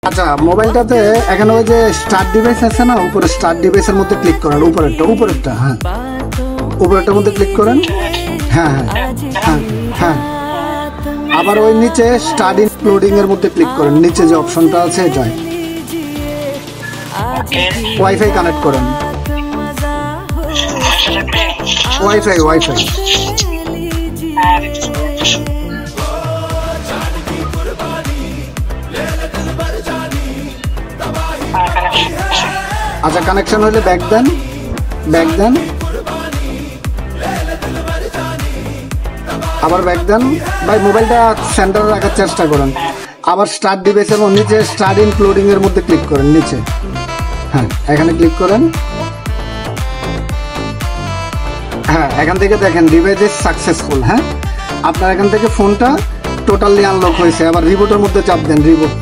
আচ্ছা, মোবাইলটাতে এখানে ওই যে স্টার্ট ডিভাইস আছে না, উপরে স্টার্ট ডিভাইসের মধ্যে ক্লিক করেন, উপরেরটা হ্যাঁ, উপরেরটার মধ্যে ক্লিক করেন। হ্যাঁ হ্যাঁ হ্যাঁ হ্যাঁ, আবার ওই নিচে স্টার্ট ইনক্লুডিং এর মধ্যে ক্লিক করেন, নিচে যে অপশনটা আছে এটাই। ওয়াইফাই কানেক্ট করেন, ওয়াইফাই। আচ্ছা, কানেকশন হলে ব্যাক দেন। আবার ব্যাক দেন। ভাই মোবাইলটা সেন্টারে রাখার চেষ্টা করেন। আবার স্টার্ট ডিভাইস এবং নিচে স্টার্ট ইনক্লুডিং এর মধ্যে ক্লিক করেন, নিচে হ্যাঁ এখানে ক্লিক করেন। হ্যাঁ, এখান থেকে দেখেন ডিভাইস ইজ সাকসেসফুল। হ্যাঁ, আপনার এখান থেকে ফোনটা টোটালি আনলক হয়েছে। আবার রিবুটের মধ্যে চাপ দেন, রিবুট।